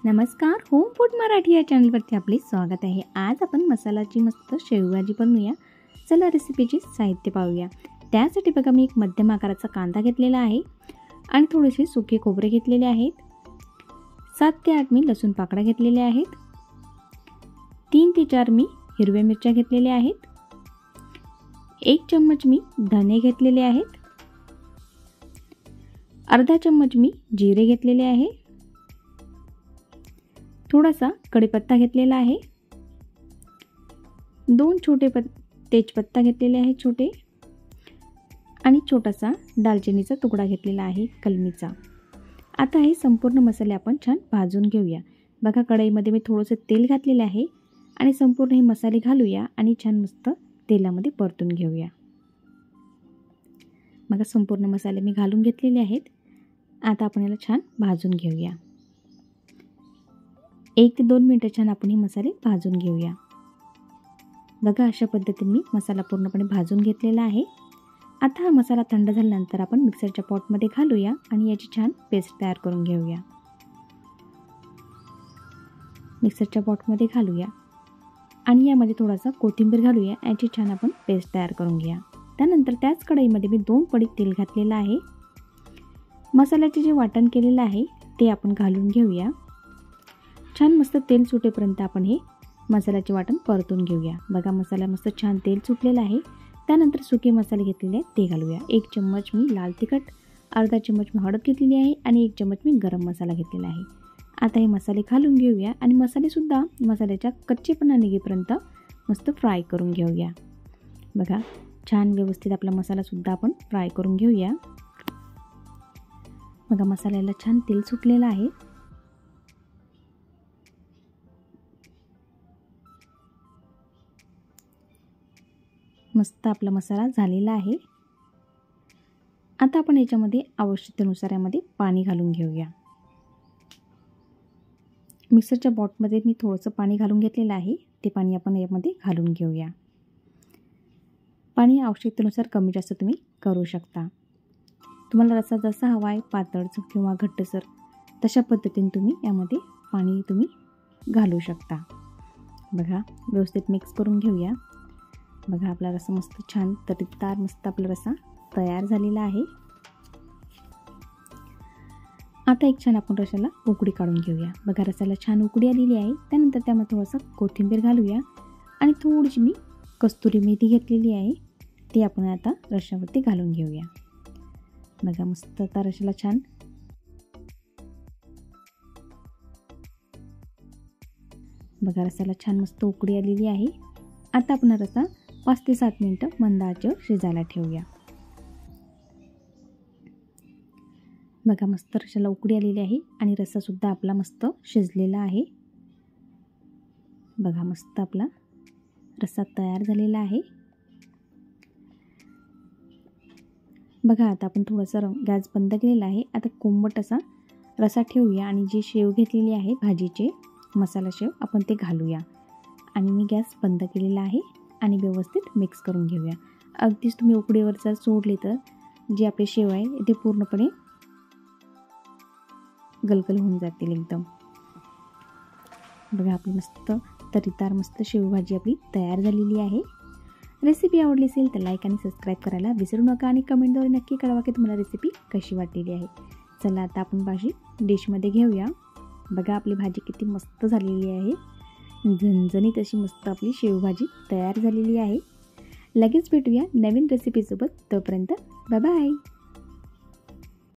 नमस्कार, home food Marathi या चॅनलवरती आपले स्वागत आहे। आज आपण मसाल्याची मस्त शेवभाजी बनवूया। चला रेसिपीचे साहित्य पाहूया। त्यासाठी बघा मी एक मध्यम आकाराचा कांदा घेतलेला आहे आणि थोडेसे सुके खोबरे घेतलेले आहेत। 7 ते 8 मी लसूण पाकळ्या घेतलेल्या आहेत। 3 ते 4 मी हिरव्या मिरच्या घेतलेल्या आहेत। 1 चम्मच मी धने घेतलेले आहेत। अर्धा चम्मच मी जिरे घेतलेले आहे। थोडासा कढीपत्ता घेतलेला आहे। 2 छोटे तेजपत्ता घेतलेले आहे छोटे आणि छोटासा दालचिनीचा तुकडा घेतलेला आहे कलमीचा। आता हे संपूर्ण मसाले आपण छान भाजून घेऊया। बघा कढईमध्ये मी थोडंसं तेल घातलेलं आहे आणि संपूर्ण हे मसाले घालूया आणि छान मस्त तेलामध्ये परतून घेऊया। बघा संपूर्ण मसाले मी घालून घेतलेले आहेत। आता आपण याला छान भाजून घेऊया। 1 ते 2 मिनिटं छान आपण हे मसाले भाजून घेऊया। बघा अशा पद्धतीने मी मसाला पूर्णपणे भाजून घेतलेला आहे। आता हा मसाला थंड झाल्यानंतर आपण मिक्सरच्या पॉटमध्ये घालूया आणि याची छान पेस्ट तयार करून घेऊया। मिक्सरच्या पॉटमध्ये घालूया आणि यामध्ये थोडासा कोथिंबीर घालूया। याची छान आपण पेस्ट तयार करून घ्या। त्यानंतर त्याच कढईमध्ये मी 2 पळी तेल घातलेलं आहे। मसाल्याचे जे वाटण केलेलं आहे ते आपण घालून घेऊया। छान मस्त तेल सुटेपर्यंत आपण हे मसाल्याचे वाटण परतून घेऊया। बघा मसाला मस्त छान तेल सुटलेलं आहे। त्यानंतर सुके मसाले घेतलेले आहेत ते घालूया। 1 चम्मच मी लाल तिखट, अर्धा चम्मच मी हळद घेतलेली आहे आणि 1 चम्मच मी गरम मसाला घेतलेला आहे। आता हे मसाले घालून घेऊया आणि मसालेसुद्धा मसाल्याच्या कच्चेपणा निघेपर्यंत मस्त फ्राय करून घेऊया। बघा छान व्यवस्थित आपला मसालासुद्धा आपण फ्राय करून घेऊया। बघा मसाल्याला छान तेल सुटलेलं आहे। मस्त आपला मसाला झालेला आहे। आता आपण याच्यामध्ये आवश्यकतेनुसार यामध्ये पाणी घालून घेऊया। मिक्सरच्या पॉटमध्ये मी थोडंसं पाणी घालून घेतलेलं आहे। ते पाणी आपण यामध्ये घालून घेऊया। पाणी आवश्यकतेनुसार कमी जास्त तुम्ही करू शकता। तुम्हाला रस्सा जसा हवा आहे पातळ किंवा घट्टसर तशा पद्धतीने तुम्ही यामध्ये पाणी तुम्ही घालू शकता। बघा व्यवस्थित मिक्स करून घेऊया। बघा आपला रस्सा मस्त छान तरीदार मस्त आपला रस्सा तयार झालेला आहे। आता एक छान आपण रस्स्याला उकळी काढून घेऊया। बघा रस्स्याला छान उकळी आलेली आहे। त्यानंतर त्यामध्ये थोडंसं कोथिंबीर घालूया आणि थोडीशी मी कस्तुरी मेथी घेतलेली आहे ती आपण आता रस्स्यावरती घालून घेऊया। बघा मस्त आता रस्स्याला छान बघा रस्स्याला छान मस्त उकळी आलेली आहे। आता आपण रस्सा 5 ते 7 मिनिटं मंद आचेवर शिजायला ठेवूया। बघा मस्त रस्स्याला उकळी आलेली आहे आणि रस्सासुद्धा आपला मस्त शिजलेला आहे। बघा मस्त आपला रस्सा तयार झालेला आहे। बघा आता आपण थोडासा गॅस बंद केलेला आहे। आता कोंबट असा रस्सा ठेवूया आणि जी शेव घेतलेली आहे भाजीचे मसाला शेव आपण ते घालूया आणि मी गॅस बंद केलेला आहे आणि व्यवस्थित मिक्स करून घेऊया। अगदीच तुम्ही उकडीवर जर सोडले तर जी आपली शेव आहे ते पूर्णपणे गलगल होऊन जातील एकदम। बघा आपली मस्त तरीदार मस्त शेवभाजी आपली तयार झालेली आहे। रेसिपी आवडली असेल तर लाईक आणि सबस्क्राईब करायला विसरू नका आणि कमेंटद्वारे नक्की कळवा की तुम्हाला रेसिपी कशी वाटलेली आहे। चला आता आपण भाजी डिशमध्ये घेऊया। बघा आपली भाजी किती मस्त झालेली आहे। झणझणीत अशी मस्त आपली शेवभाजी तयार झालेली आहे। लगेच भेटूया नवीन रेसिपीसोबत। तोपर्यंत बाय बाय।